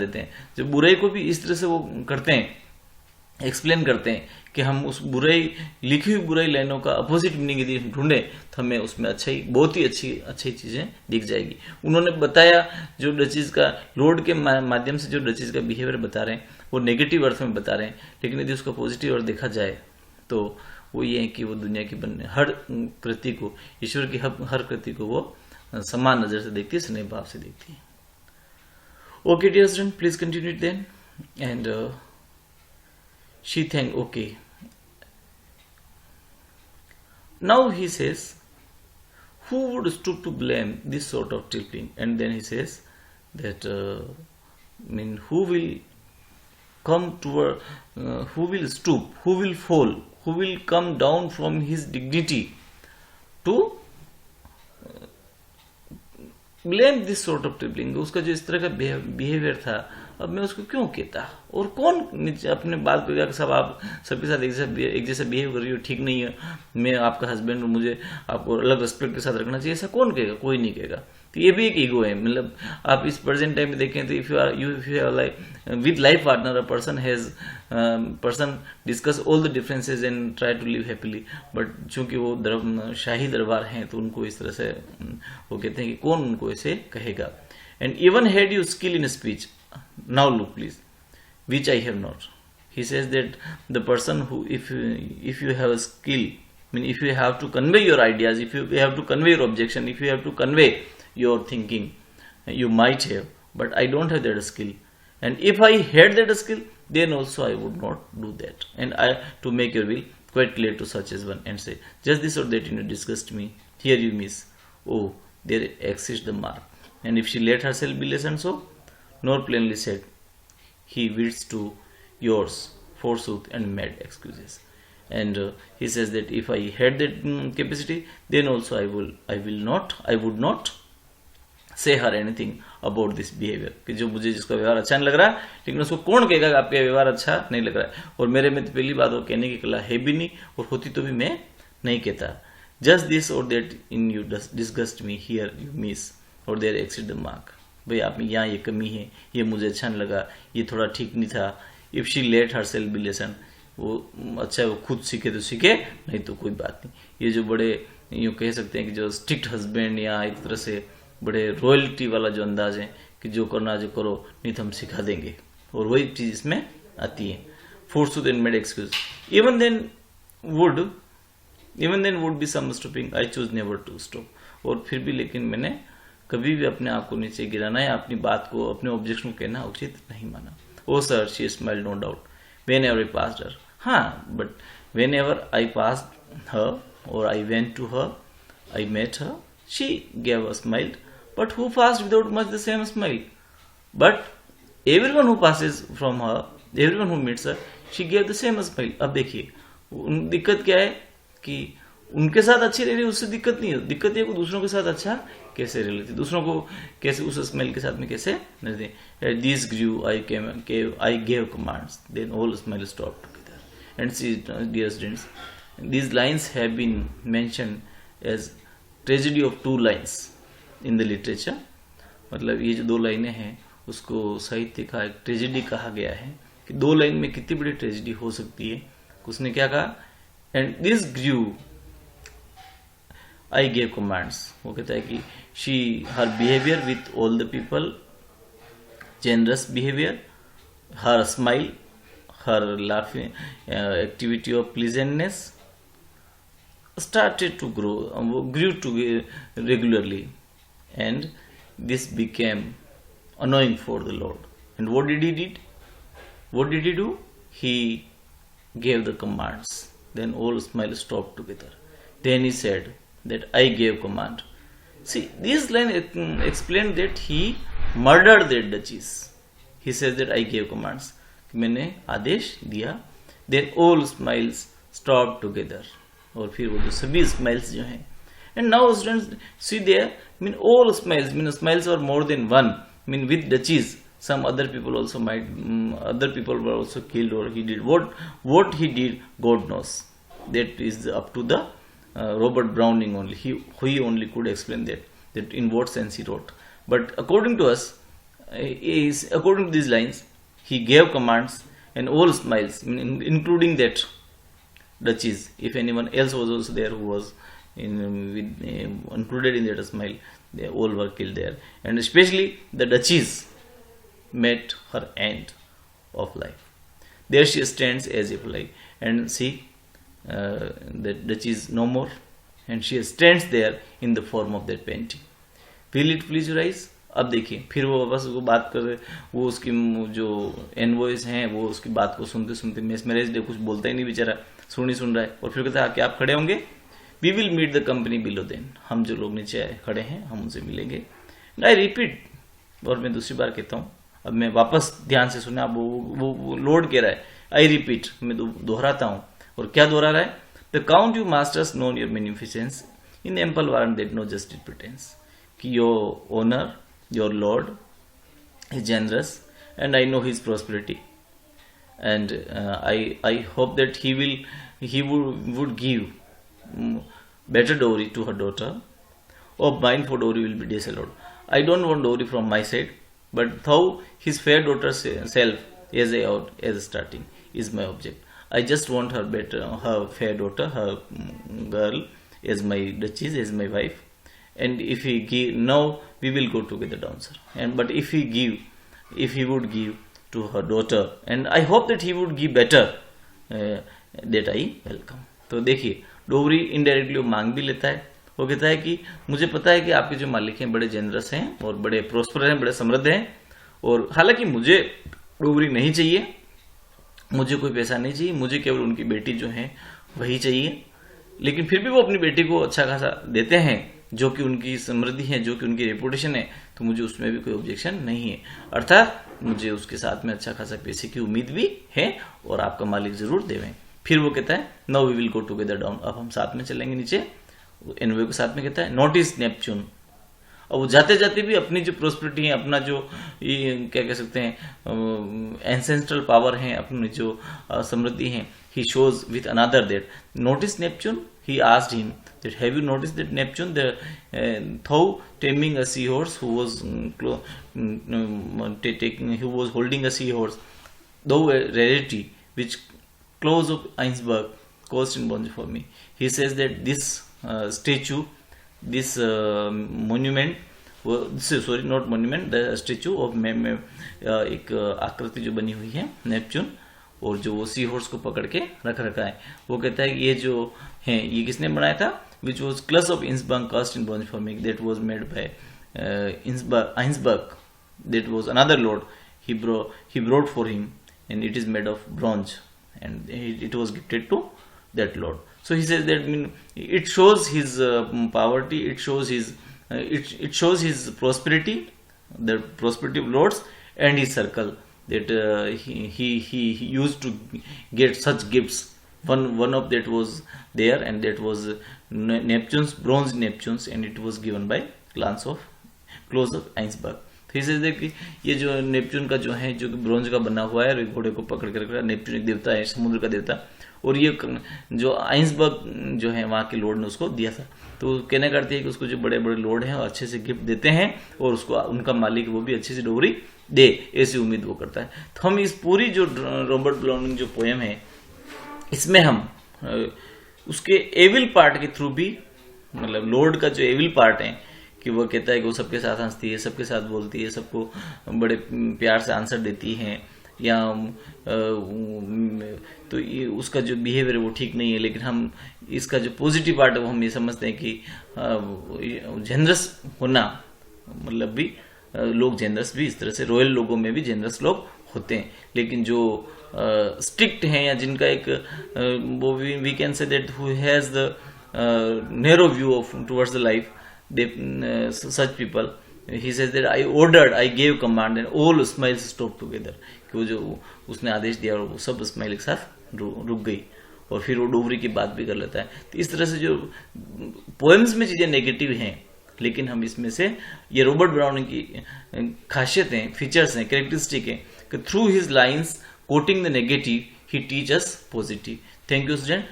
देते हैं। जब बुराई को भी इस तरह से वो करते हैं, एक्सप्लेन करते हैं कि हम उस बुराई, लिखी हुई बुराई लाइनों का अपोजिट मीनिंग यदि हम ढूंढें तो हमें उसमें अच्छी, बहुत ही अच्छी चीजें दिख जाएगी। उन्होंने बताया जो डचीज का लॉर्ड के माध्यम से जो डचीज का बिहेवियर बता रहे हैं वो नेगेटिव अर्थ में बता रहे हैं, लेकिन यदि उसका पॉजिटिव अर्थ देखा जाए तो वो ये है कि वो दुनिया की बनने हर कृति को, ईश्वर की हर कृति को वो समान नजर से देखती है, स्नेह भाव से देखती है। Okay dear student, please continue then. And she thanked, okay. Now he says, who would stoop to blame this sort of tipping? And then he says that, who will come toward, who will stoop, who will fall, who will come down from his dignity to blame this sort of tipping? उसका जो इस तरह का behaviour था, अब मैं उसको क्यों कहता, और कौन अपने बात को सब आप सबके साथ एक जैसा बिहेव कर रही हो, ठीक नहीं है, मैं आपका हस्बैंड, मुझे आपको अलग रेस्पेक्ट के साथ रखना चाहिए, ऐसा कौन कहेगा? कोई नहीं कहेगा। तो ये भी एक ईगो है। मतलब आप इस प्रेजेंट टाइम में देखें तो if you have like with life partner, a person discuss all the differences and try to live happily, but चूंकि वो शाही दरबार हैं तो उनको इस तरह से वो कहते हैं कि कौन उनको ऐसे कहेगा। And even had you skill in speech, now look please, which I have not. He says that the person who, if you have a skill, if you have to convey your ideas, if you have to convey your objection, if you have to convey your thinking, you might have, but I don't have that skill, and if I had that skill, then also I would not do that, and I to make your will quite clear to such as one, and say just this or that disgust me, here you miss, oh there exceeds the mark. And if she let herself be less and so, nor plainly said, he wills to yours, forsooth, and made excuses. And he says that if I had that capacity, then also I would not say her anything about this behavior. कि जो मुझे जिसका व्यवहार अच्छा नहीं लग रहा, लेकिन उसको कौन कहेगा कि आपका व्यवहार अच्छा नहीं लग रहा है, और मेरे में तो पहली बात वो कहने की कला है भी नहीं, और होती तो भी मैं नहीं कहता। Just this or that in you disgust me, here you miss, or there exceed the mark. भाई आप में यहाँ ये कमी है, ये मुझे अच्छा नहीं लगा, ये थोड़ा ठीक नहीं था। If she let herself be lesson, वो अच्छा है वो खुद सीखे तो सीखे, नहीं तो कोई बात नहीं। ये जो बड़े यूँ कह सकते हैं कि जो स्ट्रिक्ट हस्बैंड या एक तरह से बड़े रॉयल्टी वाला जो अंदाज है कि जो करना जो करो, नहीं तो हम सिखा देंगे, और वही चीज इसमें आती है। Forceful and made excuse, even then would be some stopping, I choose never to stop. और फिर भी लेकिन मैंने कभी भी अपने आप को नीचे गिराना या अपनी बात को, अपने ऑब्जेक्शन को कहना उचित नहीं माना। Oh sir, she smiled no doubt, whenever I passed her, हाँ but whenever I passed her और I went to her, I met her, she gave a smile, but who passed without much the same smile, but everyone who passes from her, everyone who meets her, she gave the same smile. अब देखिए दिक्कत क्या है कि उनके साथ अच्छी रह रही, उससे दिक्कत नहीं है, दिक्कत ये दूसरों के साथ अच्छा कैसे रह लेती, दूसरों को कैसे उस स्मेल के साथ में कैसे रहते। This grew I gave commands, then all smell stop together. And see dear students, these lines have been mentioned as tragedy of two lines in the literature। मतलब ये जो दो लाइनें हैं उसको साहित्य का एक ट्रेजेडी कहा गया है कि दो लाइन में कितनी बड़ी ट्रेजेडी हो सकती है। उसने क्या कहा, and this grew I gave commands, वो कहता है कि she her behaviour with all the people, generous behaviour, her smile, her laughing activity of pleasantness started to grew to regularly, and this became annoying for the Lord. And what did he do? He gave the commands. Then all smile stopped together. Then he said that I gave command. See, this line explained that he murdered the duchess. He says that I gave commands, मैंने आदेश दिया। Then all smiles stop together, और फिर वो जो सभी smiles जो हैं, and now students see there, mean all smiles, mean smiles are more than one, mean with duchess some other people also might other people were also killed, or he did what he did, God knows. That is up to the Robert Browning only. He only could explain that in what sense he wrote. But according to us, according to these lines, he gave commands and all smiles, including that duchess. If anyone else was also there who was included in that smile, they all were killed there. And especially the duchess met her end of life. There she stands as if like, and see, the duchess no more, and she stands there in the form of that painting. Will it please your eyes? अब देखिए फिर वो बस वो बात कर रहे, वो उसकी जो एनवॉइस हैं वो उसकी बात को सुनते सुनते मेस्मराइज्ड है, कुछ बोलता ही नहीं बेचारा, सुन रहा है। और फिर कहता है कि आप खड़े होंगे, we will meet the company below then, हम जो लोग नीचे खड़े हैं हम उनसे मिलेंगे। आई रिपीट, और मैं दूसरी बार कहता हूँ, अब मैं वापस ध्यान से सुना, वो लोड कह रहा है, आई रिपीट, मैं दोहराता हूँ। और क्या दोहरा रहा है? The count you masters known your munificence in ample warrant that no justice pretence, कि your honour, your lord is generous and I know his prosperity, and I hope that he would give better dowry to her daughter, or mine for dowry will be disallowed. I don't want dowry from my side, but though his fair daughter's self as a out as a starting is my object. I just want her fair daughter, her girl as my duchess, as my wife. And if he give, now we will go together down, sir. And but if he would give to her daughter, and I hope that he would give better, that I welcome. तो देखिए dowry indirectly वो मांग भी लेता है। वो कहता है कि मुझे पता है कि आपके जो मालिक हैं बड़े जेनरस हैं और बड़े प्रोस्पर हैं, बड़े समृद्ध हैं, और हालांकि मुझे डोवरी नहीं चाहिए, मुझे कोई पैसा नहीं चाहिए, मुझे केवल उनकी बेटी जो है वही चाहिए। लेकिन फिर भी वो अपनी बेटी को अच्छा खासा देते हैं, जो कि उनकी समृद्धि है, जो कि उनकी रेपुटेशन है, तो मुझे उसमें भी कोई ऑब्जेक्शन नहीं है। अर्थात मुझे उसके साथ में अच्छा खासा पैसे की उम्मीद भी है और आपका मालिक जरूर देवें। फिर वो कहता है now we will go together down, अब हम साथ में चलेंगे नीचे। एनवे के साथ में कहता है नोटिस नेपच्यून। और वो जाते जाते भी अपनी जो प्रोस्पेरिटी है, अपना जो क्या कह सकते हैं एंसेंस्ट्रल पावर है, अपनी जो समृद्धि है, he shows with another that notice Neptune. He asked him that have you noticed that Neptune, though taming a seahorse who was holding a seahorse, though a rarity which Claus of Einsberg caused in bronze for me. He says that this statue, this monument, sorry not monument, the statue of एक आकृति जो बनी हुई है Neptune, और जो वो sea horse को पकड़ के रखा है, वो कहता है कि ये जो है ये किसने बनाया था? Which was Claus of Innsbruck cast in bronze for me, that was made by Einsberg, that was another lord. He brought for him, and it is made of bronze, and it was gifted to that lord. So he says that it shows his poverty, it shows his prosperity, the prosperity of lords and his circle, that he used to get such gifts. One of that was there, and that was Neptune's, bronze Neptune's, and it was given by Claus of Einsberg. फिर से देखिए ये जो Neptune का जो है, जो कि ब्रोंज का बना हुआ है, और एक घोड़े को पकड़ के रख रहा है। नेपच्यून एक देवता है, समुद्र का देवता, और ये जो आइंसबर्ग जो है वहाँ के लॉर्ड ने उसको दिया था। तो कहने करती है कि उसको जो बड़े बड़े लॉर्ड हैं और अच्छे से गिफ्ट देते हैं, और उसको उनका मालिक वो भी अच्छी सी डोगरी दे, ऐसी उम्मीद वो करता है। तो हम इस पूरी जो रॉबर्ट ब्राउनिंग जो पोएम है, इसमें हम उसके एविल पार्ट के थ्रू भी, मतलब लॉर्ड का जो एविल पार्ट है, कि वो कहता है कि वो सबके साथ हंसती है, सबके साथ बोलती है, सबको बड़े प्यार से आंसर देती है, या तो ये उसका जो बिहेवियर है वो ठीक नहीं है। लेकिन हम इसका जो पॉजिटिव पार्ट है वो हम ये समझते हैं कि जेनरस होना, मतलब भी लोग जेनरस भी इस तरह से, रॉयल लोगों में भी जेनरस लोग होते हैं। लेकिन जो स्ट्रिक्ट हैं, या जिनका एक वो we can say that who has the narrow view of towards the life, such people, he says that I gave command and all smiles stopped together, कि वो जो उसने आदेश दिया और वो सब स्माइल एक साथ रुक गई, और फिर वो डोगरी की बात भी कर लेता है। तो इस तरह से जो पोएम्स में चीजें नेगेटिव हैं, लेकिन हम इसमें से ये रॉबर्ट ब्राउनिंग की खासियतें, फीचर्स हैं, कैरेक्टरिस्टिक हैं, कि through his lines coating the negative he teach us positive. Thank you student.